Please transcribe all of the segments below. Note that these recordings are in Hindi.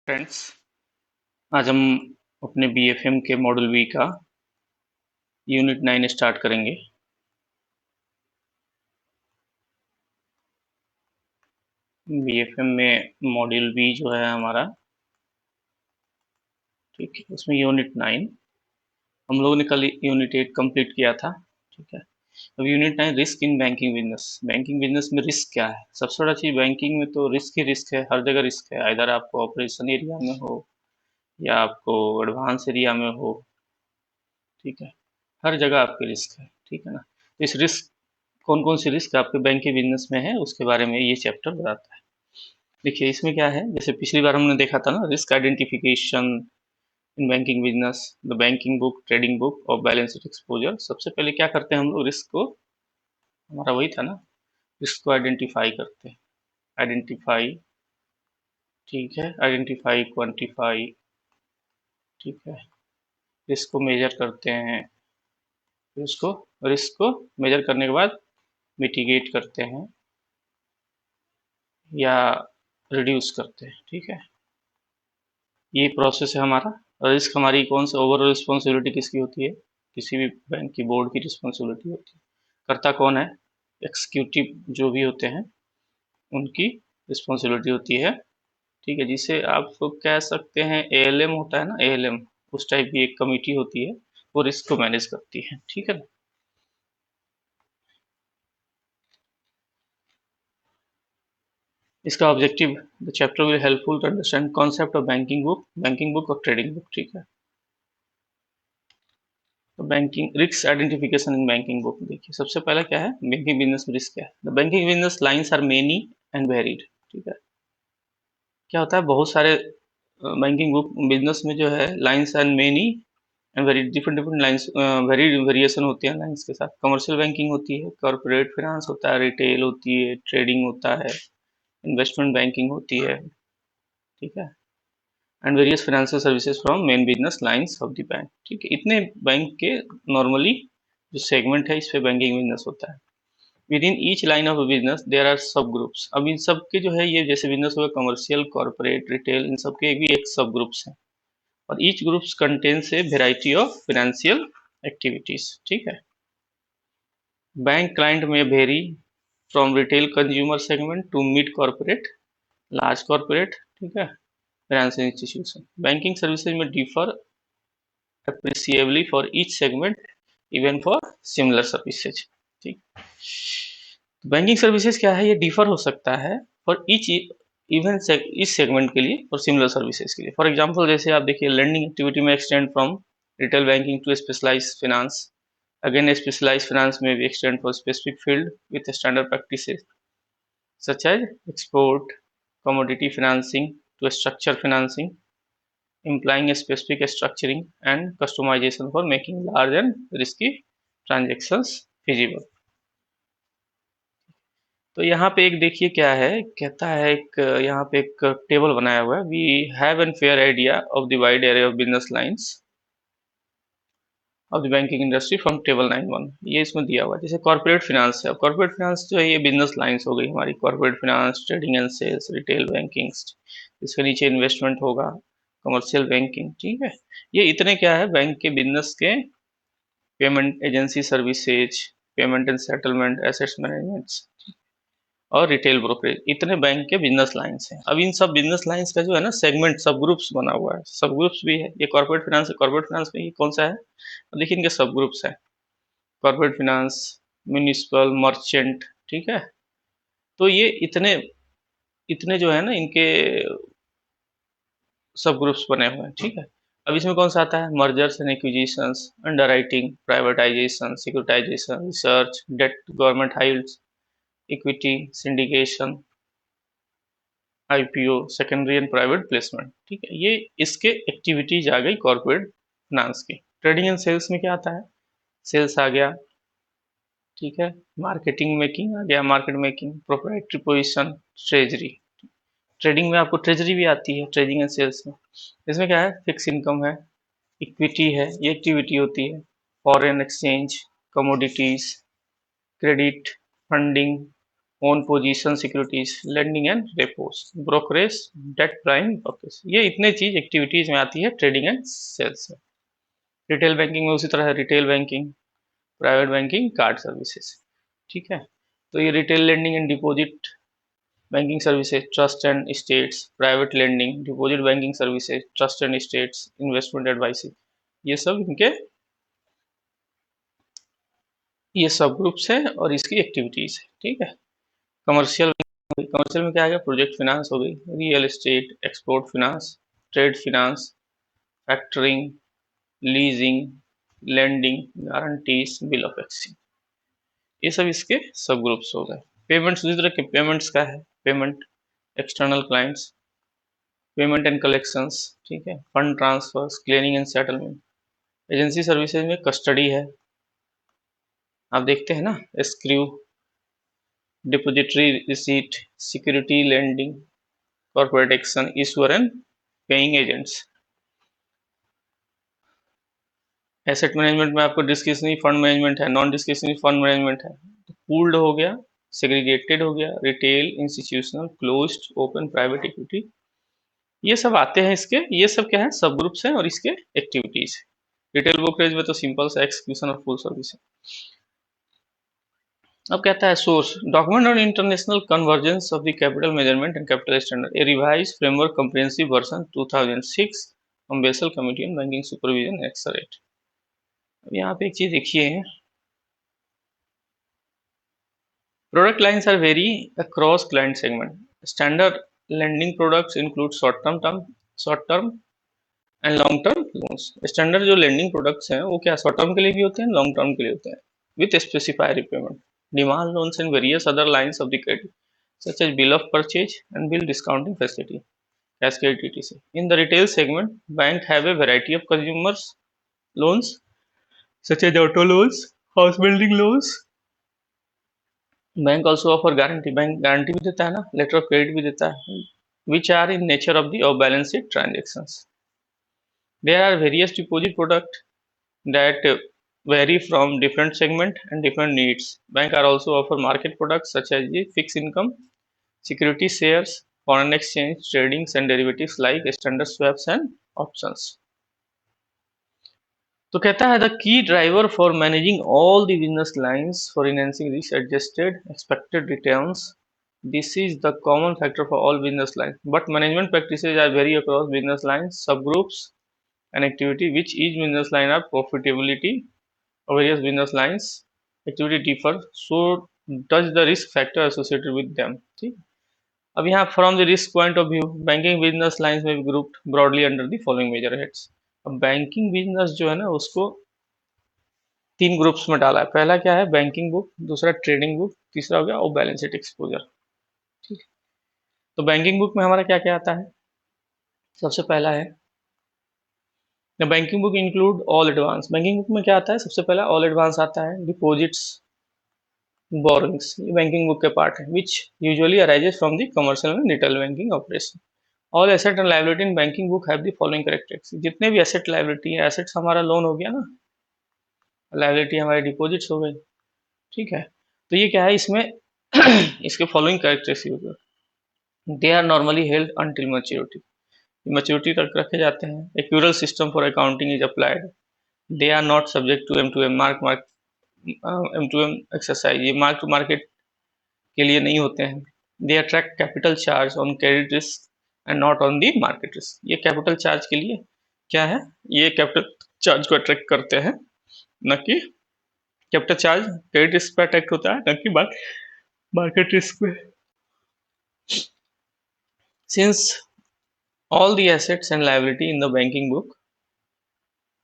फ्रेंड्स, आज हम अपने बीएफएम के मॉड्यूल बी का यूनिट 9 स्टार्ट करेंगे। बीएफएम में मॉड्यूल बी जो है हमारा, ठीक है, उसमें यूनिट 9 हम लोगों ने कल यूनिट 8 कंप्लीट किया था। ठीक है, अब unit 9 risk in banking business. Banking business में रिस्क क्या है? सबसे बड़ा चीज बैंकिंग में तो रिस्क ही रिस्क है, हर जगह रिस्क है। इधर आपको ऑपरेशन एरिया में हो या आपको एडवांस एरिया में हो, ठीक है, हर जगह आपके रिस्क है। ठीक है ना? तो इस रिस्क, कौन कौन सी रिस्क आपके बैंक के बिजनेस में है, उसके बारे में ये चैप्टर बताता है। देखिए इसमें क्या है, जैसे पिछली बार हमने देखा था ना, risk identification in banking business, the banking book, trading book और बैलेंस शीट एक्सपोजर। सबसे पहले क्या करते हैं हम लोग, रिस्क को, हमारा वही था ना, रिस्क को आइडेंटिफाई करते हैं। आइडेंटिफाई, ठीक है, आइडेंटिफाई, क्वांटिफाई, ठीक है, रिस्क को मेजर करते हैं। रिस्क को मेजर करने के बाद मिटिगेट करते हैं या रिड्यूस करते हैं। ठीक है, ये प्रोसेस है हमारा। रिस्क हमारी कौन सा, ओवरऑल रिस्पॉन्सिबिलिटी किसकी होती है? किसी भी बैंक की बोर्ड की रिस्पॉन्सिबिलिटी होती है। करता कौन है? एग्जीक्यूटिव जो भी होते हैं उनकी रिस्पॉन्सिबिलिटी होती है। ठीक है, जिसे आप कह सकते हैं एएलएम होता है ना, एएलएम, उस टाइप की एक कमिटी होती है, वो रिस्क को मैनेज करती है। ठीक है ना? इसका objective, the chapter will helpful to understand concept of banking book और ट्रेडिंग बुक। ठीक है, तो banking risk identification in banking book. देखिए सबसे पहला क्या है, बैंकिंग बिजनेस में रिस्क क्या है? The banking business lines are many and varied. ठीक है, क्या होता है, बहुत सारे बैंकिंग बुक बिजनेस में जो है lines and many and very different different lines, variation होती है लाइंस के साथ। कमर्शियल बैंकिंग होती है, कॉर्पोरेट फाइनेंस होता है, रिटेल होती है, ट्रेडिंग होता है, इन्वेस्टमेंट बैंकिंग होती है, ठीक है, and various financial services from main business lines of the bank. ठीक है, इतने बैंक के नॉर्मली जो सेगमेंट है, इस पे बैंकिंग बिजनेस होता है। Within each line of business there are sub groups. अब इन सब के जो है, ये जैसे बिजनेस होगा कमर्शियल, कॉर्पोरेट, रिटेल, इन सब के भी एक सब ग्रुप्स हैं, और each groups contains a variety of financial activities. ठीक है, बैंक क्लाइंट में vary from retail consumer segment to mid corporate, large corporate, ठीक है, फाइनेंशियल इंस्टीट्यूशन। बैंकिंग सर्विसेज में differ appreciably for each segment, even for similar services। ठीक, बैंकिंग सर्विसेज क्या है, ये डिफर हो सकता है फॉर ईच, इवन इस सेगमेंट के लिए और सिमिलर सर्विसेज के लिए। फॉर एग्जांपल जैसे आप देखिए, लैंडिंग एक्टिविटी में extend from retail banking to specialise finance. Again specialise finance में भी extend for specific field with standard practices such as export, commodity financing to structure financing, implying a specific structuring and customization for making large and risky transactions feasible। तो यहाँ पे एक देखिए क्या है, कहता है एक यहाँ पे एक टेबल बनाया हुआ है, we have an fair idea of the wide area of business lines of the banking industry from table 9.1। ये इसमें दिया हुआ है। जैसे कॉर्पोरेट फाइनेंस है, कॉर्पोरेट फाइनेंस जो है ये बिजनेस लाइंस हो गई हमारी, corporate finance, trading and sales, retail banking, इसके नीचे इन्वेस्टमेंट होगा, कमर्शियल बैंकिंग। ठीक है, ये इतने क्या है बैंक के बिजनेस के, payment agency services, payment and settlement, assets management और रिटेल ब्रोकरेज, इतने बैंक के बिजनेस लाइंस हैं। अब इन सब बिजनेस लाइंस का जो है ना सेगमेंट, सब ग्रुप्स बना हुआ है, सब ग्रुप्स भी है। ये कॉर्पोरेट फाइनेंस है, कॉर्पोरेट फाइनेंस में ये कौन सा है, अब देखिए इनके सब ग्रुप्स हैं, कॉर्पोरेट फाइनेंस, म्यूनिसिपल, मर्चेंट। ठीक है, तो ये इतने इतने जो है ना, इनके सब ग्रुप्स बने हुए हैं। ठीक है, अब इसमें कौन सा आता है, mergers and acquisitions, underwriting, privatisation, securitisation, research, debt government yields, equity, syndication, IPO, secondary and private placement. ठीक है, ये इसके एक्टिविटीज आ गई कॉर्पोरेट फाइनेंस की। ट्रेडिंग एंड सेल्स में क्या आता है, सेल्स आ गया, ठीक है, मार्केटिंग मेकिंग आ गया, market making, proprietary position, treasury. Trading में आपको ट्रेजरी भी आती है, ट्रेडिंग एंड सेल्स में। इसमें क्या है, फिक्स इनकम है, इक्विटी है, ये एक्टिविटी होती है, foreign exchange, commodities, credit, funding, own position securities, lending and repos, brokerage, debt prime brokerage, ये इतने चीज एक्टिविटीज में आती है ट्रेडिंग एंड सेल्स में। रिटेल बैंकिंग में उसी तरह है, retail banking, private banking, card services. ठीक है, तो ये retail lending and deposit banking services, trust and estates, private lending, deposit banking services, trust and estates, investment advice, ये सब इनके ये सब ग्रुप्स है और इसकी एक्टिविटीज है। ठीक है, कमर्शियल, कमर्शियल में क्या आ गया, प्रोजेक्ट फिनांस हो गई, real estate, export finance, trade finance, factoring, leasing, lending, guarantees, bill of exchange, ये सब इसके सब ग्रुप्स हो गए। पेमेंट्स, दूसरी तरह के पेमेंट्स का है, payment, external clients, payment and collections, ठीक है, fund transfers, clearing and settlement, agency services में कस्टडी है, आप देखते हैं ना, escrow, depository receipt, security lending, corporate action, issuer and paying agents. Asset management में आपको डिस्क्रिशनरी फंड मैनेजमेंट है, नॉन डिस्क्रिशनरी फंड मैनेजमेंट है, पूल्ड हो गया, सेग्रीगेटेड हो गया, retail, institutional, closed, open, private equity, ये सब आते हैं इसके, ये सब क्या है, सब ग्रुप्स हैं और इसके एक्टिविटीज है। रिटेल ब्रोकरेज में तो सिंपल सा एक्सक्यूशन और फुल सर्विस है। अब कहता है source, document on international convergence of the capital measurement and capital standard, a revised framework comprehensive version 2006 from Basel committee on banking supervision excerpt. अब यहाँ पे एक चीज देखिए, product lines are vary across client segment. Standard lending products include short term and long term loans. Standard जो lending products हैं वो क्या short term के लिए भी होते हैं, long term के लिए होते हैं, with specified repayment, demand loans and various other lines of the credit such as bill of purchase and bill discounting facility, cascade etc. In the retail segment, bank have a variety of consumers loans such as auto loans, house building loans. Bank also offer guarantee, bank guarantee भी देता है ना, लेटर ऑफ क्रेडिट भी देता है, which are in nature of the off balance sheet transactions. There are various deposit product that vary from different segment and different needs. Bank are also offer market products such as the fixed income, security shares, foreign exchange, tradings and derivatives like standard swaps and options. तो कहता है the key driver for managing all the business lines for enhancing risk adjusted expected returns, this is the common factor for all business lines, but management practices are vary across business lines, subgroups and activity which each business line are profitability of various business lines activity differ, so does the risk factor associated with them. ठीक, अब यहाँ from the risk point of view banking business lines में भी grouped broadly under the following major heads. अब बैंकिंग बिजनेस जो है ना उसको तीन ग्रुप्स में डाला है, पहला क्या है, बैंकिंग बुक, दूसरा ट्रेडिंग बुक, तीसरा हो गया और बैलेंस शीट एक्सपोजर। ठीक, तो बैंकिंग बुक में हमारा क्या क्या आता है, सबसे पहला है the banking book include all advance. Banking book में क्या आता है, सबसे पहला ऑल एडवांस आता है, डिपॉजिट्स, बोरोइंग्स, ये बैंकिंग बुक के पार्ट है, विच usually arises from the commercial and retail banking operation. All asset and liability in banking book have the following characteristics, जितने भी एसेट लायबिलिटी है, एसेट्स हमारा लोन हो गया ना, लायबिलिटी हमारी डिपॉजिट्स हो गई। ठीक है, तो ये क्या है इसमें इसके following characteristics, they are normally held until maturity, maturity तक रखे जाते हैं, accrual system for accounting is applied, they are not subject to M to M M2M exercise, ये मार्क टू मार्केट के लिए नहीं होते हैं, they attract capital charge on credit risk and not on the market risk, ये कैपिटल चार्ज के लिए क्या है, ये कैपिटल चार्ज को अट्रैक्ट करते हैं, न कि कैपिटल चार्ज क्रेडिट रिस्क पे अट्रैक्ट होता है, न कि मार्केट रिस्क पे। Since all the assets and liability in the banking book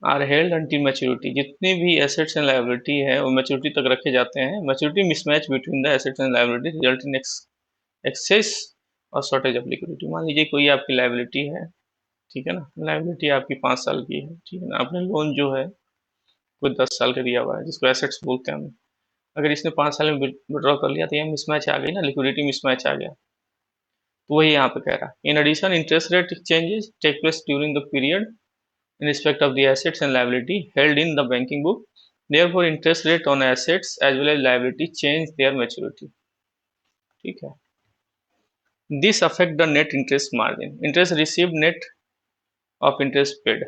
are held until maturity, जितने भी assets and liability है वो maturity तक रखे जाते हैं, maturity mismatch between the assets and liability result in excess और shortage of liquidity। मान लीजिए कोई आपकी liability है, ठीक है ना, liability आपकी 5 साल की है, ठीक है ना, आपने लोन जो है कोई 10 साल का दिया हुआ है जिसको assets बोलते हैं हम, अगर इसने 5 साल में विड्रॉ कर लिया तो ये मिसमैच आ गई ना, लिक्विडिटी मिसमैच आ गया, तो वही यहाँ पे कह रहा है। In addition interest rate changes take place during the period in respect of the assets and liability held in the banking book, therefore interest rate on assets as well as liability change their maturity। ठीक है। This affect the net interest margin, interest received net of interest paid,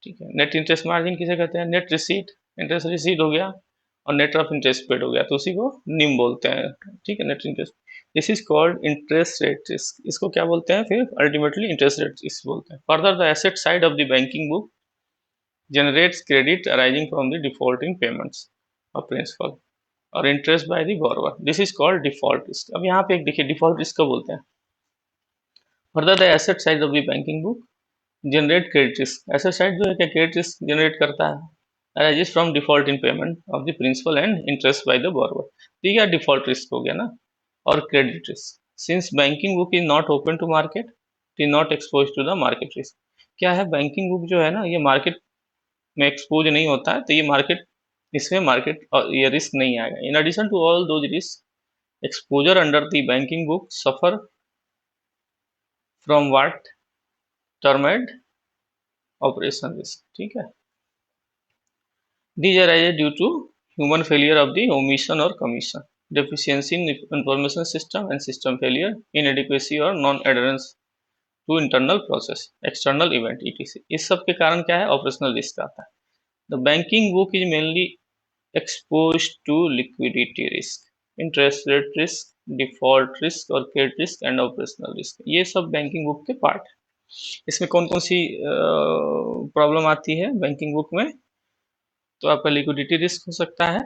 ठीक है। नेट इंटरेस्ट मार्जिन किसे कहते हैं? नेट रिसीट, इंटरेस्ट रिसीट हो गया और नेट ऑफ इंटरेस्ट पेड हो गया, तो उसी को निम बोलते हैं, ठीक है, net interest. This is called interest rate risk, इसको क्या बोलते हैं फिर? अल्टीमेटली इंटरेस्ट रेट रिस्क बोलते हैं। Further the asset side of the banking book generates credit arising from the defaulting payments of principal और interest by the borrower. This is called default risk. अब यहाँ पे एक देखिए default risk को बोलते हैं। Further the asset side of the banking book generate credit risk. Asset side जो है क्या credit risk generate करता है arises from default in payment of the principal and interest by the borrower. तो ये default risk हो गया ना, और credit risk. Since banking book is not open to market, it is not exposed to the market risk. क्या है, बैंकिंग बुक जो है ना, ये मार्केट में एक्सपोज नहीं होता है, तो ये मार्केट, इसमें मार्केट और ये रिस्क नहीं आएगा। In addition to all those risk, exposure under the banking book suffer from what termed operation risk, ठीक है। These arise due to human failure of the omission और commission, deficiency in information system and system failure, inadequacy और non adherence to internal process, external event etc. इस सब के कारण क्या है? ऑपरेशनल रिस्क आता है। The banking book is mainly exposed to liquidity risk, interest rate risk, default risk और credit risk and operational risk। ये सब बैंकिंग बुक के पार्ट है। इसमें कौन कौन सी प्रॉब्लम आती है बैंकिंग बुक में? तो आपका लिक्विडिटी रिस्क हो सकता है,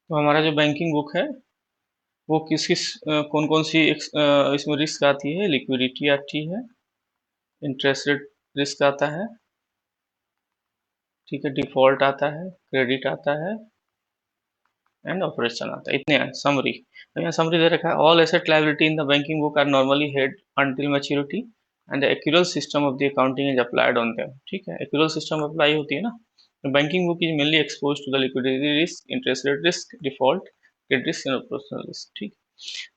तो हमारा जो बैंकिंग बुक है वो किस किस कौन कौन सी इसमें रिस्क आती है? लिक्विडिटी आती है, इंटरेस्ट रेट रिस्क आता है, ठीक है, डिफॉल्ट आता है, क्रेडिट आता है एंड ऑपरेशन आता है। इतने हैं समरी। तो यहाँ समरी दे रखा है, all asset liability in the banking book are normally held until maturity and the accrual system of the accounting is applied on them, ठीक है, एक्यूरल सिस्टम अप्लाई होती है ना। The banking book is mainly exposed to the liquidity risk, interest rate risk, default, credit risk and operational risk, ठीक।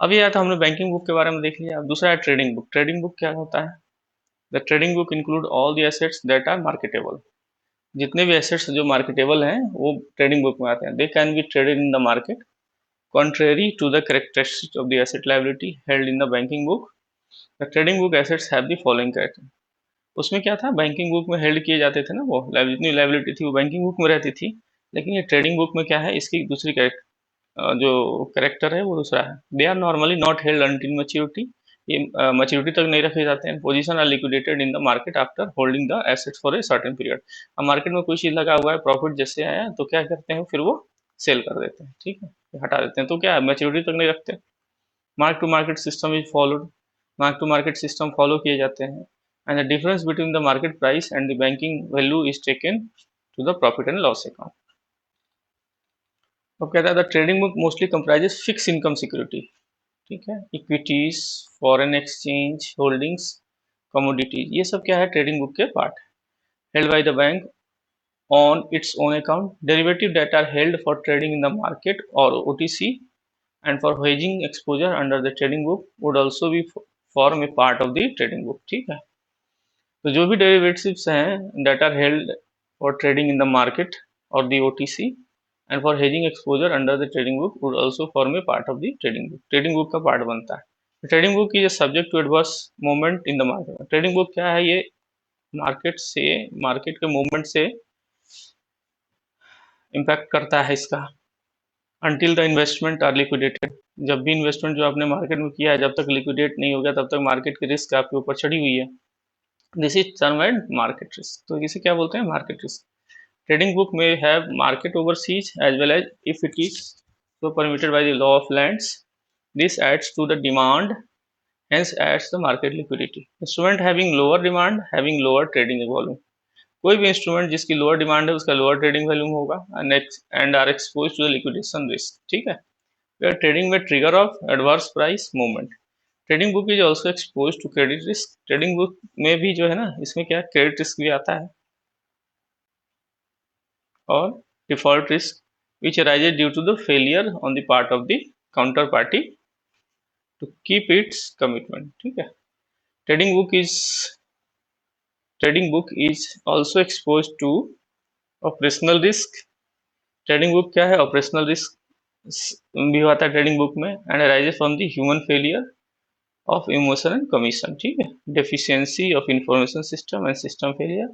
अब ये आता हमने बैंकिंग बुक के बारे में देख लिया। अब दूसरा है ट्रेडिंग बुक। ट्रेडिंग बुक क्या होता है? The trading book include all the assets that are marketable, जितने भी एसेट्स जो मार्केटेबल हैं वो ट्रेडिंग बुक में आते हैं। They can be traded in the market contrary to the characteristics of the asset liability held in the banking book. The trading book assets have the following character. उसमें क्या था? बैंकिंग बुक में हेल्ड किए जाते थे ना, वो जितनी लायबिलिटी थी वो बैंकिंग बुक में रहती थी, लेकिन ये ट्रेडिंग बुक में क्या है, इसकी दूसरी जो करेक्टर है वो दूसरा है। They are normally not held until maturity, ये मैच्योरिटी तक नहीं रखे जाते हैं। Position are liquidated in the market after holding the assets for a certain period. अब मार्केट में कोई चीज लगा हुआ है, प्रॉफिट जैसे आया तो क्या करते हैं, फिर वो सेल कर देते हैं, ठीक है, हटा देते हैं। तो क्या है, मैच्योरिटी तक नहीं रखते। Mark to market system is followed, mark to market system follow किए जाते हैं and the difference between the market price and the banking value is taken to the profit and loss account. अब कहता है the trading book mostly comprises fix income security, ठीक है, equities, foreign exchange holdings, commodities, ये सब क्या है, ट्रेडिंग बुक के part. Held by the bank on its own account, derivative that are held for trading in the market or OTC and for hedging exposure under the trading book would also be form a part of the trading book, ठीक है। तो जो भी derivatives हैं that are held for trading in the market or the OTC and for hedging exposure under the trading book would also form a part of the trading book, trading book का part बनता है। Trading book is subject to adverse movement in the market. Trading book क्या है, ये मार्केट के मूवमेंट से इम्पैक्ट करता है इसका। Until the investment are liquidated, जब भी इन्वेस्टमेंट जो आपने मार्केट में किया है जब तक लिक्विडेट नहीं हो गया तब तक मार्केट की रिस्क आपके ऊपर चढ़ी हुई है। This is termed market risk. तो इसे क्या बोलते हैं, मार्केट रिस्क। ट्रेडिंग बुक में have market overseas as well as if it is so permitted by the law of lands. This adds to the demand, hence adds the market liquidity. Instrument having lower demand, having lower trading volume. कोई भी इंस्ट्रूमेंट जिसकी लोअर डिमांड है उसका लोअर ट्रेडिंग वॉल्यूम होगा and are expose to the liquidation risk, ठीक है। ट्रेडिंग में trigger of adverse price movement. Trading book is also expose to credit risk. Trading book में भी जो है ना, इसमें क्या क्रेडिट रिस्क भी आता है और default risk which arises due to the failure on the part of the counterparty to keep its commitment, ठीक है। Trading book is trading book is also expose to operational risk. Trading book क्या है, ऑपरेशनल रिस्क भी होता है ट्रेडिंग बुक में, and arises from the human failure of emotion and commission, ठीक है। Deficiency of information system and system failure,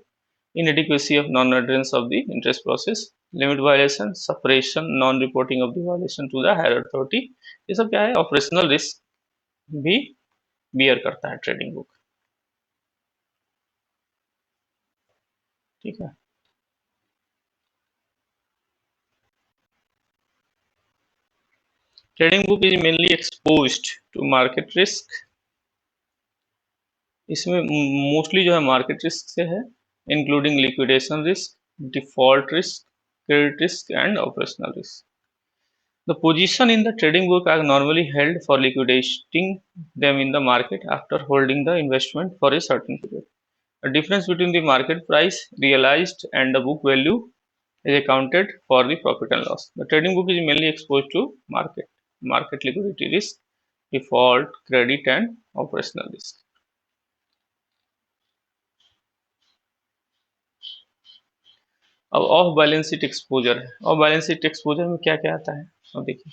inadequacy of non-adherence of the interest process, limit violation, suppression, non-reporting of the violation to the higher authority, ये सब क्या है, ऑपरेशनल रिस्क भी बियर करता है ट्रेडिंग बुक, ठीक है। Trading book is mainly exposed to market risk. इसमें मोस्टली जो है मार्केट रिस्क से है, including liquidation risk, default risk, credit risk and operational risk. The position in the trading book are normally held for liquidating them in the market after holding the investment for a certain period. The difference between the market price realized and the book value is accounted for the profit and loss. The trading book is mainly exposed to market liquidity risk, default, credit and operational risk. अब ऑफ बैलेंस शीट एक्सपोजर है। ऑफ बैलेंस शीट एक्सपोजर में क्या क्या आता है, अब देखिए,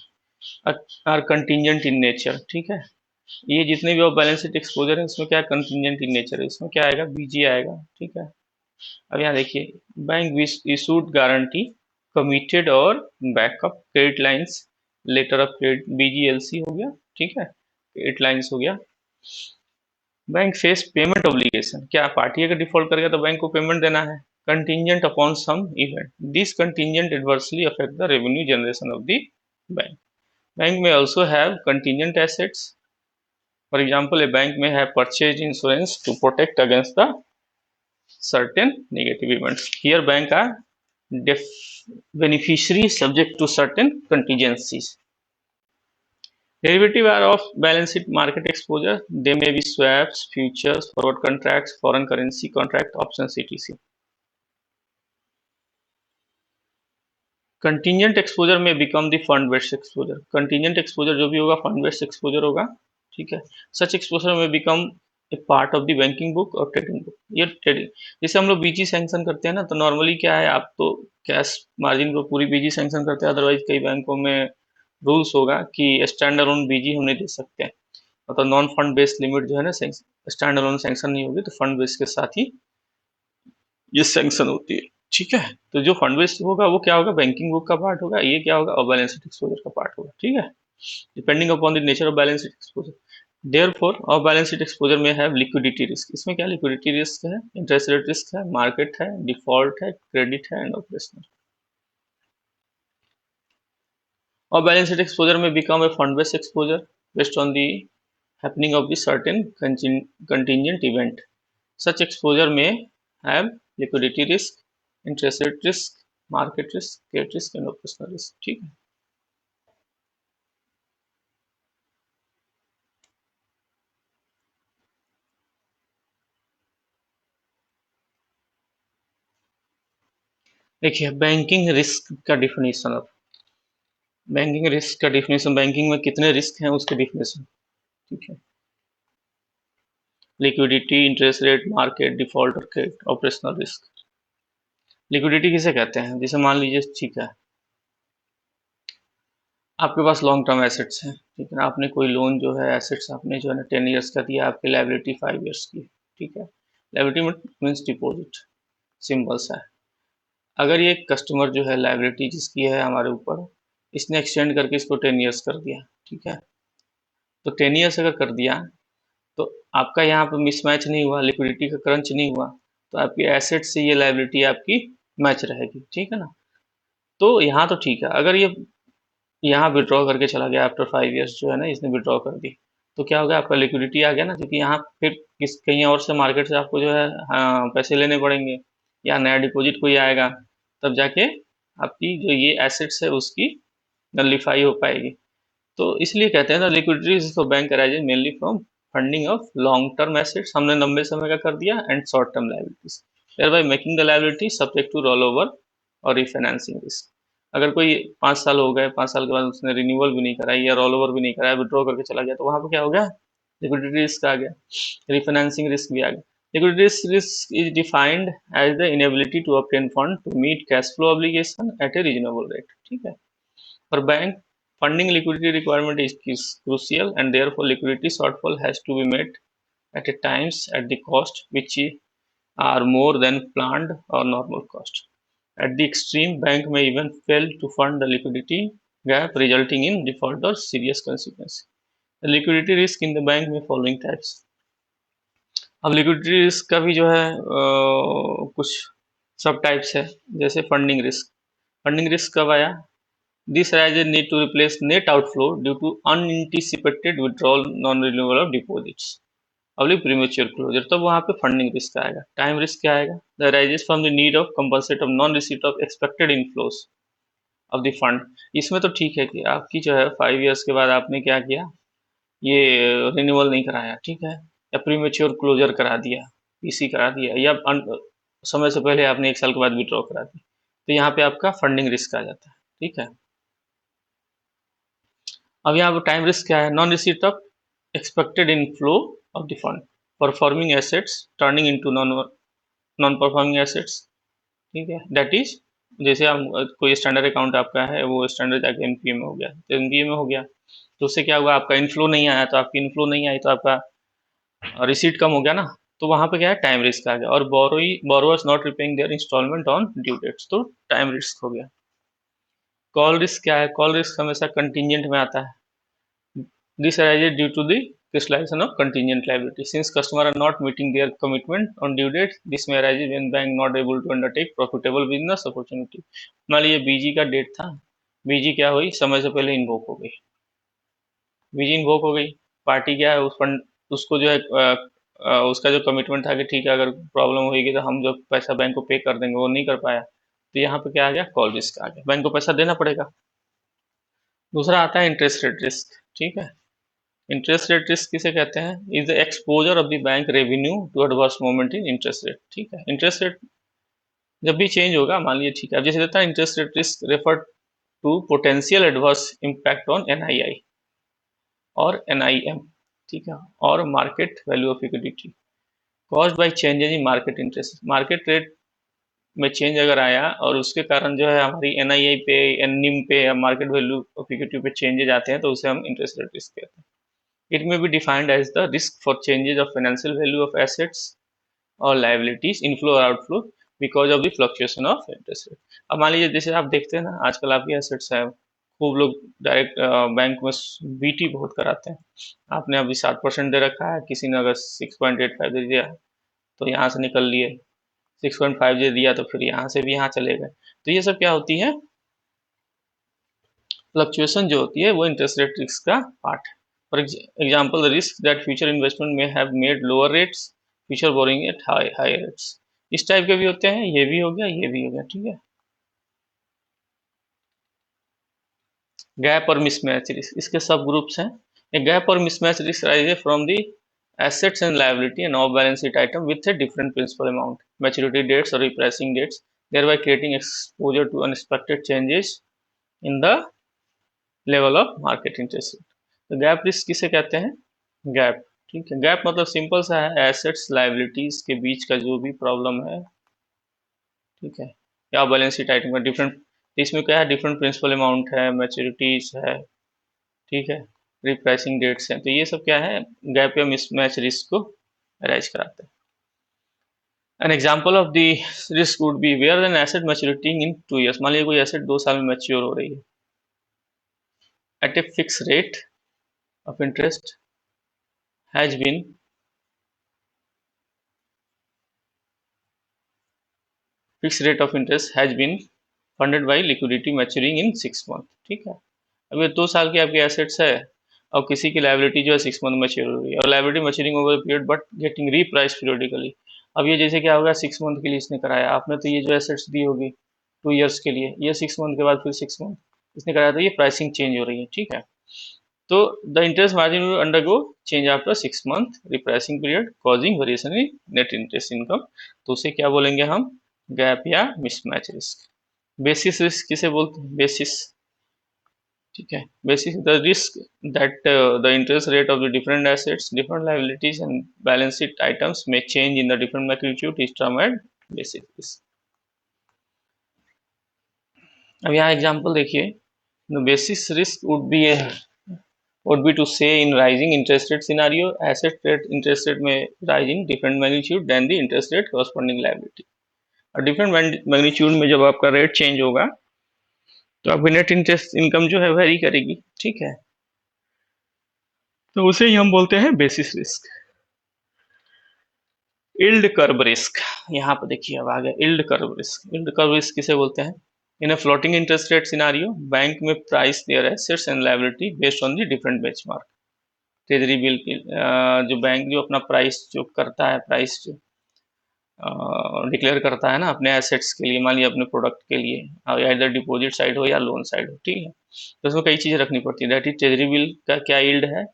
आर कंटिजेंट इन नेचर, ठीक है। ये जितने भी ऑफ बैलेंस शीट एक्सपोजर है उसमें क्या कंटिजेंट इन नेचर है, इसमें क्या आएगा, बीजी आएगा, ठीक है। अब यहाँ देखिए, बैंक इशूड गारंटी, कमिटेड और backup credit lines, letter of credit, BGLC हो गया, ठीक है, क्रेडिट लाइंस हो गया। बैंक फेस पेमेंट ऑब्लिगेशन, क्या पार्टी अगर डिफॉल्ट करेगा तो बैंक को पेमेंट देना है। Contingent upon some event, this contingent adversely affect the revenue generation of the bank. Bank में also have contingent assets. For example, a bank may have purchased insurance to protect against the certain negative events. Here, bank are beneficiary subject to certain contingencies. Derivative are of balance sheet market exposure. They may be swaps, futures, forward contracts, foreign currency contract, options, etc. Contingent exposure में become the fund based exposure. Contingent exposure जो भी होगा फंड बेस्ड एक्सपोजर होगा, ठीक है। सच एक्सपोजर में become a part of the banking book और ट्रेडिंग बुक। ये ट्रेडिंग, जैसे हम लोग बीजी सैंक्शन करते हैं ना, तो नॉर्मली क्या है, आप तो कैश मार्जिन पर पूरी बीजी सैंक्शन करते हैं, अदरवाइज कई बैंकों में रूल्स होगा कि स्टैंड अलोन बीजी हम नहीं दे सकते हैं, मतलब नॉन फंड बेस्ड लिमिट जो है ना, स्टैंड अलोन सैंक्शन नहीं होगी, तो फंड बेस्ड के साथ ही ये सैंक्शन होती है, ठीक है। तो जो फंड बेस्ड होगा वो क्या होगा, बैंकिंग बुक का पार्ट होगा, ये क्या होगा, बैलेंस शीट एक्सपोजर का पार्ट होगा, ठीक है, depending upon the nature of balance sheet exposure. Therefore of balance sheet exposure में है लिक्विडिटी रिस्क। इसमें क्या लिक्विडिटी रिस्क है, इंटरेस्ट रेट रिस्क है, मार्केट है, डिफॉल्ट है, क्रेडिट है एंड ऑपरेशनल। और बैलेंस शीट एक्सपोजर में become A fund based exposure based on the happening of the certain contingent event. Such exposure may have liquidity risk, interest rate risk, market risk, credit risk and operational risk, ठीक है। देखिए बैंकिंग रिस्क का डिफिनेशन। अब बैंकिंग रिस्क का डिफिनेशन, बैंकिंग में कितने रिस्क हैं उसके डिफिनेशन, ठीक है। Liquidity, interest rate, market, default और क्रेडिट, ऑपरेशनल रिस्क। लिक्विडिटी किसे कहते हैं, जैसे मान लीजिए, ठीक है, आपके पास लॉन्ग टर्म एसेट्स हैं, ठीक है ना, आपने कोई लोन जो है, एसेट्स आपने जो है ना 10 ईयर्स का दिया, आपकी लाइबिलिटी 5 ईयर्स की, ठीक है। लाइबिलिटी मीन्स डिपॉजिट, सिंपल सा है। अगर ये कस्टमर जो है लाइबिलिटी जिसकी है हमारे ऊपर, इसने एक्सटेंड करके इसको 10 ईयर्स कर दिया, ठीक है, तो 10 ईयर्स अगर कर दिया तो आपका यहाँ पे मिसमैच नहीं हुआ, लिक्विडिटी का क्रंच नहीं हुआ, तो आपकी एसेट से ये लाइबिलिटी आपकी मैच रहेगी, ठीक है ना। तो यहाँ तो ठीक है, अगर ये यहाँ विड्रॉ करके चला गया आफ्टर 5 ईयर्स, जो है ना, इसने विड्रॉ कर दी, तो क्या हो गया, आपका लिक्विडिटी आ गया ना, क्योंकि यहाँ फिर कहीं और से मार्केट से आपको जो है, हाँ, पैसे लेने पड़ेंगे, या नया डिपॉजिट कोई आएगा, तब जाके आपकी जो ये एसेट्स है उसकी नलिफाई हो पाएगी। तो इसलिए कहते हैं ना liquidity is the bank arises mainly from funding of long term assets, हमने लंबे समय का कर दिया, and short term liabilities, thereby making the liability subject to rollover और रिफाइनेंसिंग रिस्क। अगर कोई 5 साल हो गए, 5 साल के बाद उसने रिन्यूअल भी नहीं कराई या रोल ओवर भी नहीं कराया, विड्रॉ करके चला गया, तो वहां पर क्या हो गया, लिक्विडिटी रिस्क आ गया, रिफाइनेंसिंग रिस्क भी आ गया। Liquidity risk is defined as the inability to obtain fund to meet cash flow obligation at a reasonable rate. ठीक है, for bank, funding liquidity requirement is crucial, and therefore liquidity shortfall has to be met at a times at the cost which are more than planned or normal cost. At the extreme, bank may even fail to fund the liquidity gap, resulting in default or serious consequence. The liquidity risk in the bank may following types. अब लिक्विडिटी रिस्क का भी जो है कुछ सब टाइप्स है, जैसे फंडिंग रिस्क। फंडिंग रिस्क कब आया? This arises need to replace net outflow due to unanticipated withdrawal, non-renewal of deposits. अगली प्रीमेच्योर क्लोजर, तब वहां पे फंडिंग रिस्क आएगा। टाइम रिस्क क्या आएगा? The rises from the need of compensate of non receipt of expected inflows of the fund. इसमें तो ठीक है कि आपकी जो है 5 इयर्स के बाद आपने क्या किया, ये रिन्यूअल नहीं कराया, ठीक है, या प्रीमेच्योर क्लोजर करा दिया, पीसी करा दिया, या समय से पहले आपने 1 साल के बाद विड्रॉ करा दिया, तो यहाँ पे आपका फंडिंग रिस्क आ जाता है। ठीक है, अब यहाँ पर टाइम रिस्क क्या है? Non receipt of expected inflow of the fund, performing assets turning into non performing assets. ठीक है, दैट इज जैसे हम कोई स्टैंडर्ड अकाउंट आपका है, वो स्टैंडर्ड जाके एनपीए में हो गया, तो एनपीए में हो गया, तो उससे क्या हुआ, आपका इनफ्लो नहीं आया, तो आपकी इनफ्लो नहीं आई तो आपका रिसीट कम हो गया ना, तो वहां पे क्या है, टाइम रिस्क आ गया। और borrowers not repaying their installment on due dates, तो टाइम रिस्क हो गया। कॉल रिस्क क्या है? कॉल रिस्क हमेशा कंटिजेंट में आता है। This arises due to the crystallization of contingent liability. Since customers are not meeting their commitment on due date, this may arise when bank not able to undertake profitable business opportunity. मान लीजिए बीजी का डेट था, बीजी क्या हुई, समय से पहले इन्वोक हो गई, बीजी इन्वोक हो गई, पार्टी क्या है, उस फंड उसको जो है उसका जो कमिटमेंट था कि ठीक है अगर प्रॉब्लम होगी तो हम जो पैसा बैंक को पे कर देंगे, वो नहीं कर पाया, तो यहाँ पे क्या आ गया, कॉल रिस्क आ गया, बैंक को पैसा देना पड़ेगा। दूसरा आता है इंटरेस्ट रेट रिस्क। ठीक है, इंटरेस्ट रेट रिस्क किसे कहते हैं? Is the exposure of the bank revenue to adverse movement in interest rate. ठीक है, इंटरेस्ट रेट जब भी चेंज होगा, मान लीजिए, ठीक है, अब जैसे देता है interest rate risk refer to potential adverse impact on NII और एनआईएम, ठीक है, और market value of equity caused by changes in market interest. Market rate में चेंज अगर आया और उसके कारण जो है हमारी एनआईआई पे, एननिम पे या मार्केट वैल्यू ऑफ इक्विटी पे चेंजेस आते हैं, तो उसे हम इंटरेस्ट रेट रिस्क कहते हैं। It may be defined as the risk for changes of financial value of assets or liabilities, inflow or outflow, because of the fluctuation of interest rate. अब मान लीजिए जैसे आप देखते हैं ना, आजकल आपकी एसेट्स है, खूब लोग डायरेक्ट बैंक में बीटी बहुत कराते हैं। आपने अभी 7% दे रखा है, किसी ने अगर 6.85 दे दिया तो यहाँ से निकल लिए, 6.5 दे दिया तो फिर यहाँ से भी यहाँ चले गए। तो ये सब क्या होती है, फ्लक्चुएशन जो होती है वो इंटरेस्ट रेट रिस्क का पार्ट है। For example, the risk that future investment may have made lower rates, future borrowing at higher rates. इस टाइप के भी होते हैं, ये भी हो गया, ये भी हो गया। ठीक है, गैप और मिसमैच रिस्क, इसके सब ग्रुप्स हैं। ए गैप और mismatch risk rises from the assets and liability and off balance sheet item with a different principal amount, maturity dates or repricing dates, thereby creating exposure to unexpected changes in the level of market interest rate. तो गैप रिस्क किसे कहते हैं? गैप। ठीक है, गैप मतलब सिंपल सा है, एसेट्स लायबिलिटीज के बीच का जो भी प्रॉब्लम है, ठीक है, या बैलेंस शीट आइटम का डिफरेंट, इसमें क्या है, डिफरेंट प्रिंसिपल अमाउंट है, मैच्योरिटीज है, ठीक है, रिप्राइसिंग डेट्स हैं, तो ये सब क्या है, गैप या मिसमैच रिस्क को अराइज कराते हैं। An example of the risk would be where an asset maturity in 2 years। मान लीजिए कोई एसेट 2 साल में मैच्योर हो रही है at a fix rate of interest has been fixed rate of interest has been funded by liquidity maturing in 6 month। ठीक है, अब ये 2 साल की आपकी एसेट्स है और किसी की लाइबिलिटी जो है 6 मंथ मैच्योर हो रही है, और liability maturing over period but getting reprice periodically. अब ये जैसे क्या होगा, 6 मंथ के लिए इसने कराया, आपने तो ये जो एसेट्स दी होगी 2 इयर्स के लिए, ये 6 मंथ के बाद फिर 6 मंथ इसने कराया, तो ये प्राइसिंग चेंज हो रही है, ठीक है। तो the interest margin will undergo change after 6 month repricing period causing variation in net interest income. तो उसे क्या बोलेंगे हम, गैप या मिसमैच रिस्क। बेसिस रिस्क किसे बोलते हैं, बेसिस, ठीक है। Basis the risk that the interest rate of the different assets, different liabilities and balance sheet items में change in the different magnitude is term at basis risk. अब यहाँ एग्जांपल देखिए, the basis risk would be to say in rising interest rate scenario, asset rate interest rate में rise in different magnitude than the interest rate corresponding liability। और different magnitude में जब आपका रेट चेंज होगा तो आपकी नेट इंटरेस्ट इनकम जो है वेरी करेगी, ठीक है। तो उसे ही हम बोलते हैं basis risk. Yield curve risk, यहाँ पे देखिए अब आ गया yield curve risk. Yield curve risk किसे बोलते हैं, in a floating interest rate scenario bank में price their assets and liability based on the different benchmark. Treasury bill की जो बैंक जो अपना प्राइस जो करता है, प्राइस जो डिक्लेयर करता है ना अपने एसेट्स के लिए, मान लिया अपने प्रोडक्ट के लिए, या इधर डिपॉजिट साइड हो या लोन साइड हो, ठीक है। तो उसमें कई चीजें रखनी पड़ती है। दैट इज ट्रेजरी बिल का क्या यील्ड है,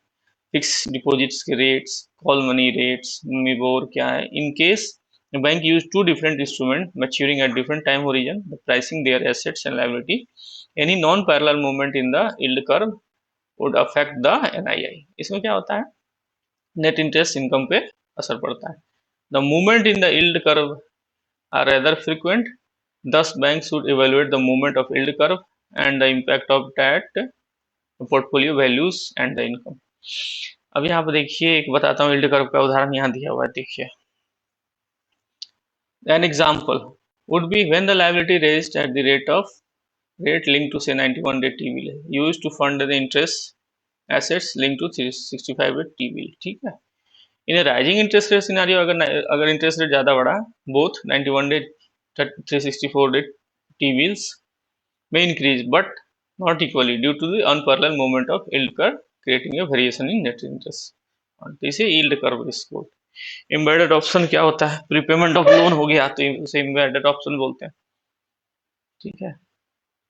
फिक्स डिपॉजिट्स के rates, call money rates, MIBOR क्या है। In case bank use to different instrument maturing at different time horizon, pricing their assets and liability, any non parallel movement in the yield curve would affect the NII. इसमें क्या होता है, नेट इंटरेस्ट इनकम पे असर पड़ता है। The movement in the yield curve are rather frequent, thus banks should evaluate the movement of yield curve and the impact of that portfolio values and the income। अब यहाँ पे देखिए एक बताता हूँ यील्ड कर्व का उदाहरण यहाँ दिया हुआ है, देखिए। An example would be when the liability raised at the rate linked to say 91-day T-bill used to fund the interest assets linked to 365-day T-bill, ठीक है। इन राइजिंग इंटरेस्ट रेट सिनारियो अगर इंटरेस्ट रेट ज्यादा बढ़ा, both 91 day 364 day T bills may increase but not equally due to the unparalleled movement of yield curve creating a variation in net interest। तो इसे yield curve रिस्क बोलते हैं। एम्बेडेड ऑप्शन क्या होता है, प्रीपेमेंट ऑफ लोन हो गया तो इसे एम्बेडेड ऑप्शन बोलते हैं, ठीक है।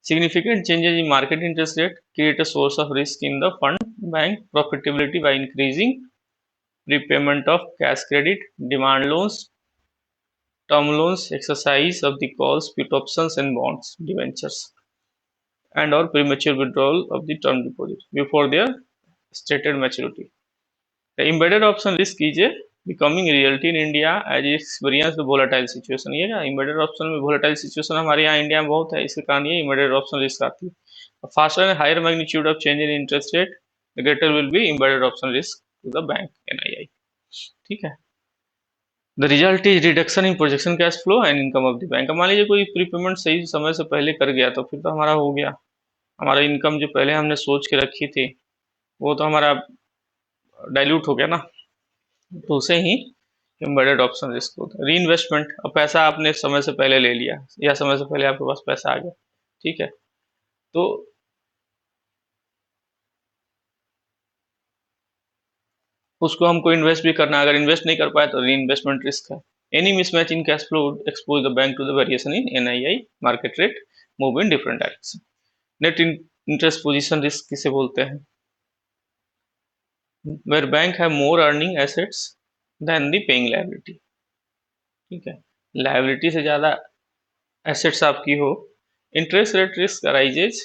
Significant changes in market interest rate create a source of risk in the fund bank profitability by increasing repayment of cash credit, demand loans, term loans, exercise of the calls, put options and bonds, debentures, and or premature withdrawal of the term deposit before their stated maturity। The embedded option risk is a becoming reality in India as it experience the volatile situation। ये क्या embedded option में volatile situation हमारे यहाँ इंडिया में बहुत है, इसके कारण ये embedded option risk आती है। Faster and higher magnitude of change in interest rate, the greater will be embedded option risk to the bank NII, ठीक है। The result is reduction in projection cash flow and income of the bank. मान लीजिए कोई प्रीपेमेंट सही समय से पहले कर गया तो फिर तो हमारा हो गया, हमारा इनकम जो पहले हमने सोच के रखी थी वो तो हमारा डाइल्यूट हो गया ना। तो उसे ही एम्बेडेड ऑप्शन रिस्क होता है। री इन्वेस्टमेंट, अब पैसा आपने समय से पहले ले लिया या समय से पहले आपके पास पैसा आ गया, ठीक है। तो उसको हमको इन्वेस्ट भी करना है, अगर इन्वेस्ट नहीं कर पाए तो री इन्वेस्टमेंट रिस्क है। Any mismatch in cash flow expose the bank to the variation in NII market rate move in different direction. Net interest position risk किसे बोलते हैं, where bank have more earning assets than the paying liability, ठीक है। लायबिलिटी से ज्यादा एसेट्स आपकी हो। Interest rate risk arises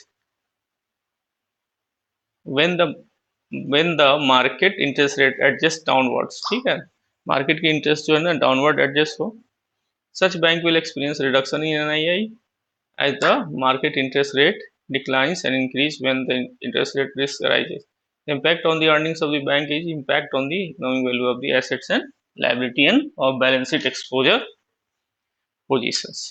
when the market interest rate adjust downwards, ठीक है। मार्केट की इंटरेस्ट जो है ना डाउनवर्ड एडजस्ट हो, such bank will experience reduction in NII as the market interest rate declines and increase when the interest rate risk arises। The impact on the earnings of the bank is impact on the economic value of the assets and liability and or balance sheet exposure positions।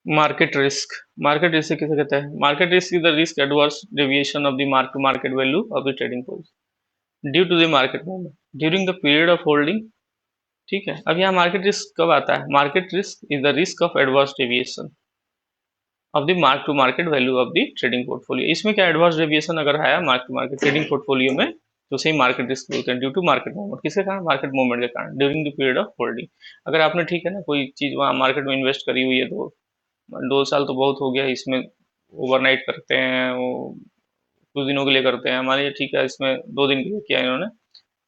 Market risk किसे कहते हैं, market risk is the risk adverse deviation of the mark to market value of the trading position. Due to the market movement during the period of holding. ठीक है, अब यहाँ मार्केट रिस्क कब आता है? Market risk is the risk of adverse deviation of the mark to market value of the trading portfolio. इसमें क्या एडवर्स डेविएशन अगर आया mark to market trading portfolio में, तो सही मार्केट रिस्क बोलते हैं, ड्यू टू मार्केट मूवमेंट। किसके कारण? मार्केट मूवमेंट के कारण, during the period of holding. अगर आपने, ठीक है ना, कोई चीज वहाँ मार्केट में इन्वेस्ट करी हुई है, तो 2 साल तो बहुत हो गया, इसमें ओवरनाइट करते हैं वो, कुछ दिनों के लिए करते हैं, मान लीजिए, ठीक है, इसमें 2 दिन के लिए किया इन्होंने,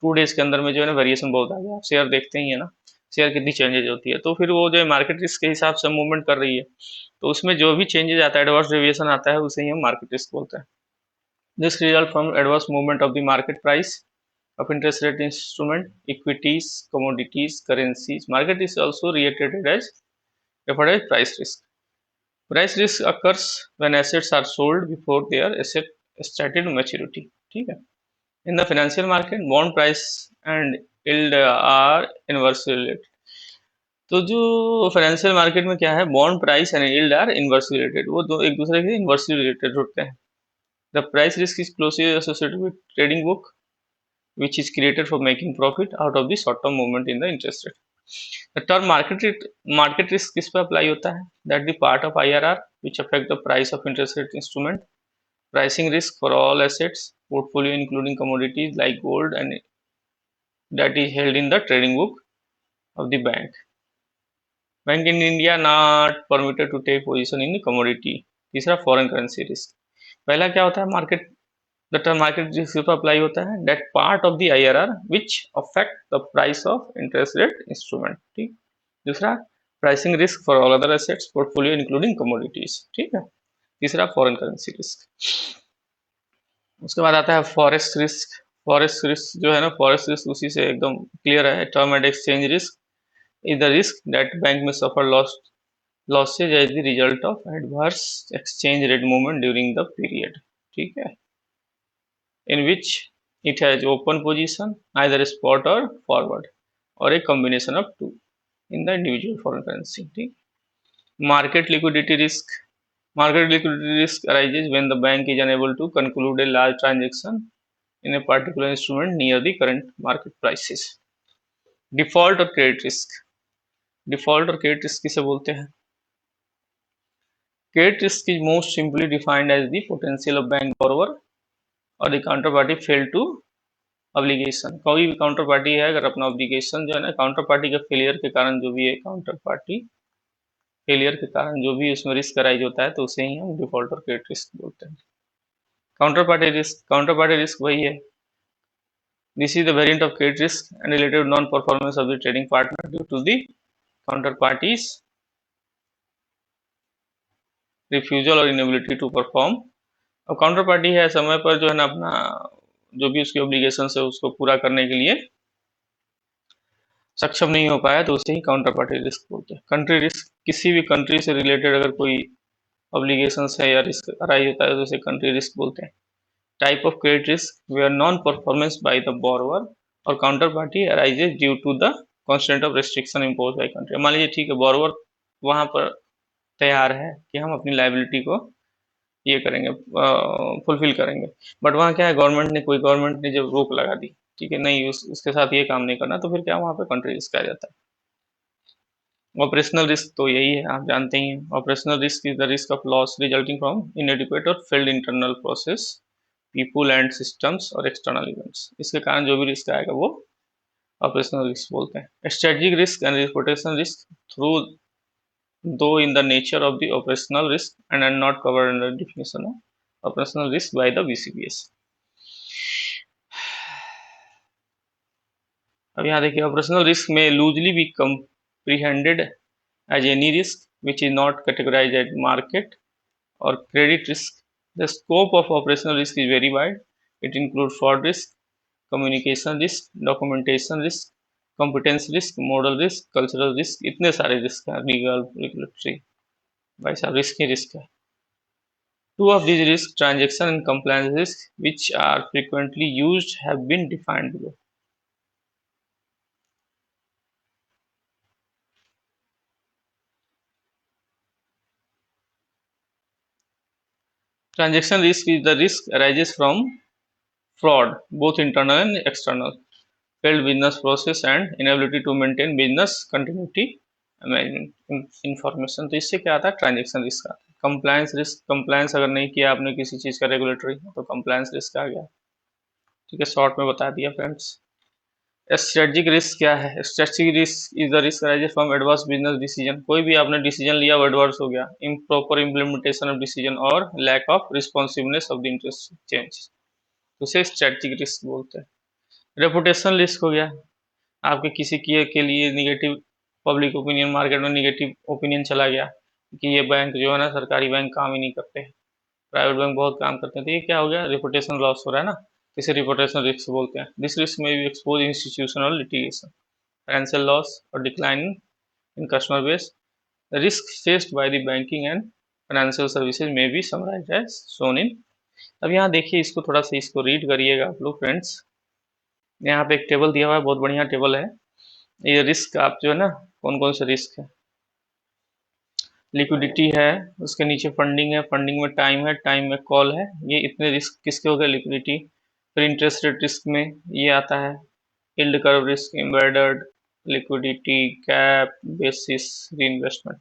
2 डेज के अंदर में जो है ना वेरिएशन बहुत आ गया। आप शेयर देखते ही है ना, शेयर कितनी चेंजेज होती है, तो फिर वो जो है मार्केट रिस्क के हिसाब से मूवमेंट कर रही है, तो उसमें जो भी चेंजेज आता है, एडवर्स डेविएशन आता है, उसे ही हम मार्केट रिस्क बोलते हैं। This result from adverse movement of the market price of interest rate instrument, equities, commodities, currencies. Market is also referred as price risk. Price risk occurs when assets are sold before their asset started maturity. ठीक है? In the financial market, bond price and yield are inversely related. तो जो फाइनेंशियल मार्केट में क्या है, bond price and yield are inversely related, वो दो एक दूसरे के इनवर्सली रिलेटेड होते हैं। The price risk is closely associated with trading book which is created for making profit out of the short term movement in the interest rate. The term market risk किस पे अप्लाई होता है? That the part of IRR which affect the price of interest rate instrument, pricing risk for all assets portfolio including commodities like gold and that is held in the trading book of the bank. Bank in India not permitted to take position in commodity. तीसरा foreign currency risk. पहला क्या होता है? Market, the term market risk पे अप्लाई होता है that part of the IRR which affect the price of interest rate instrument। ठीक, दूसरा pricing risk for all other assets portfolio including commodities। ठीक है, तीसरा foreign currency risk। उसके बाद आता है फॉरेस्ट रिस्क। फॉरेस्ट रिस्क जो है ना, फॉरेस्ट रिस्क उसी से एकदम क्लियर है। Term and exchange risk is the risk that bank में सफर losses as the result of adverse exchange rate movement during the period। ठीक है, in which it has open position, either spot or forward, or a combination of two in the individual foreign currency। ठीक, market liquidity risk। Market liquidity risk arises when the bank is unable to conclude a large transaction in a particular instrument near the current market prices। Default और credit risk। Default और credit risk किसे बोलते हैं? Credit risk is most simply defined as the potential of bank borrower or the counterparty failed to obligation. कोई भी काउंटर पार्टी है, अगर अपना ऑब्लिगेशन जो है ना, काउंटर पार्टी के फेलियर के कारण जो भी है, काउंटर पार्टी फेलियर के कारण जो भी उसमें रिस्क अराइज होता है, तो उसे ही हम डिफॉल्ट और क्रेडिट रिस्क बोलते हैं। काउंटर पार्टी रिस्क वही है, this is the variant of credit risk and related non performance of the trading partner due to the counter parties refusal और इनेबिलिटी टू परफॉर्म। अब काउंटर पार्टी है, समय पर जो है ना अपना जो भी उसकी ऑब्लिगेशन है उसको पूरा करने के लिए सक्षम नहीं हो पाया, तो उसे ही काउंटर पार्टी रिस्क बोलते हैं। कंट्री रिस्क, किसी भी कंट्री से रिलेटेड अगर कोई ऑब्लिगेशन है या रिस्क अराइज होता है, तो उसे कंट्री रिस्क बोलते हैं। Type of credit risk where non performance by the borrower और counter party arises due to the constraint of restriction impose by country. मान लीजिए, ठीक है, बोरोवर वहां पर तैयार है कि हम अपनी लाइबिलिटी को ये करेंगे, फुलफिल करेंगे, बट वहाँ क्या है, गवर्नमेंट ने जब रोक लगा दी, ठीक है, नहीं उसके साथ ये काम नहीं करना, तो फिर क्या वहाँ पे कंट्री रिस्क आ जाता है। ऑपरेशनल रिस्क तो यही है, आप जानते ही हैं। Operational risk is the risk of loss resulting from inadequate और failed internal process people and systems और एक्सटर्नल इवेंट्स। इसके कारण जो भी रिस्क आएगा वो ऑपरेशनल रिस्क बोलते हैं। Strategic risk and reputation risk through though in the nature of the operational risk and are not covered under definition of operational risk by the BCBS. अब यहाँ देखिए, ऑपरेशनल रिस्क में loosely be comprehended as any risk which is not categorized at market or credit risk. The scope of operational risk is very wide. It includes fraud risk, communication risk, documentation risk, competence risk, model risk, cultural risk। इतने सारे रिस्क हैं, लीगल, रेगुलेटरी, भाई साहब रिस्क ही रिस्क है। Two of these risks, transaction and compliance risks, which are frequently used, have been defined below. Transaction risk is the risk arises from fraud, both internal and external, failed business process and inability to maintain business continuity management information। तो इससे क्या आता है, ट्रांजेक्शन रिस्क आता है। कंप्लायंस रिस्क, कंप्लायंस अगर नहीं किया आपने किसी चीज का रेगुलेटरी तो कंप्लायंस रिस्क आ गया। ठीक है, शॉर्ट में बता दिया फ्रेंड्स। स्ट्रेटेजिक रिस्क क्या है? Strategic risk is the risk arises from adverse business decision. कोई भी आपने डिसीजन लिया वो एडवर्स हो गया, इम्प्रॉपर इम्प्लीमेंटेशन ऑफ डिसीजन और lack of responsiveness of the interest change, तो उसे स्ट्रेटेजिक रिस्क बोलते हैं। रेपुटेशन रिस्क हो गया, आपके किसी के लिए निगेटिव पब्लिक ओपिनियन, मार्केट में निगेटिव ओपिनियन चला गया कि ये बैंक जो है ना सरकारी बैंक काम ही नहीं करते, प्राइवेट बैंक बहुत काम करते हैं, तो ये क्या हो गया, रेपुटेशन लॉस हो रहा है ना, इसे रेपुटेशन रिस्क बोलते हैं। दिस रिस्क में भी expose institutional litigation, financial loss और decline in customer base. Risk faced by the banking and financial services में be summarised as shown in. अब यहाँ देखिए, इसको थोड़ा सा इसको रीड करिएगा आप लोग फ्रेंड्स। यहाँ पे एक टेबल दिया हुआ है, बहुत बढ़िया टेबल है। ये रिस्क आप जो है ना, कौन कौन से रिस्क है, लिक्विडिटी है, उसके नीचे फंडिंग है, फंडिंग में टाइम है, टाइम में कॉल है, ये इतने रिस्क किसके हो गए, लिक्विडिटी। फिर इंटरेस्ट रेट रिस्क में ये आता है, yield curve risk, embedded, liquidity, cap, basis, reinvestment.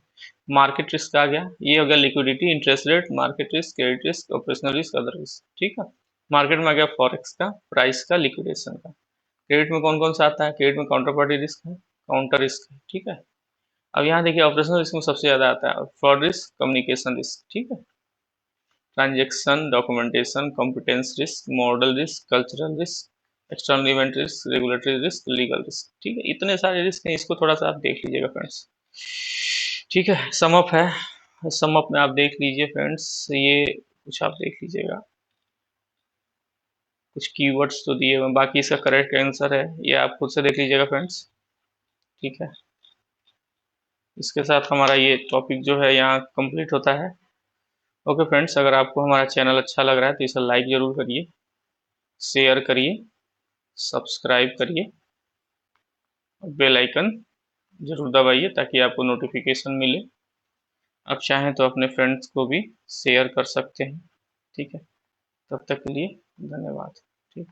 Market risk आ गया, ये हो गया liquidity, interest rate, market risk, credit risk, operational risk, other risk. ठीक है, मार्केट में आ गया फॉरेक्स का, प्राइस का, लिक्विडेशन का। क्रेडिट में कौन कौन सा आता है, क्रेडिट में काउंटर पार्टी रिस्क है, काउंटर रिस्क है। ठीक है, अब यहाँ देखिए ऑपरेशनल रिस्क में सबसे ज्यादा आता है फ्रॉड रिस्क, कम्युनिकेशन रिस्क। ठीक है, transaction, documentation, competence risk, model risk, cultural risk, external event risk, regulatory risk, legal risk. ठीक है, इतने सारे रिस्क हैं, इसको थोड़ा सा आप देख लीजिएगा फ्रेंड्स। ठीक है, सम अप है, सम अप में आप देख लीजिए फ्रेंड्स, ये कुछ आप देख लीजिएगा, कुछ कीवर्ड्स तो दिए हुए, बाकी इसका करेक्ट आंसर है ये आप खुद से देख लीजिएगा फ्रेंड्स। ठीक है, इसके साथ हमारा ये टॉपिक जो है यहाँ कंप्लीट होता है। ओके फ्रेंड्स, अगर आपको हमारा चैनल अच्छा लग रहा है तो इसे लाइक जरूर करिए, शेयर करिए, सब्सक्राइब करिए, बेल आइकन जरूर दबाइए ताकि आपको नोटिफिकेशन मिले। आप चाहें तो अपने फ्रेंड्स को भी शेयर कर सकते हैं। ठीक है, तब तक के लिए धन्यवाद। ठीक,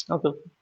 ओके।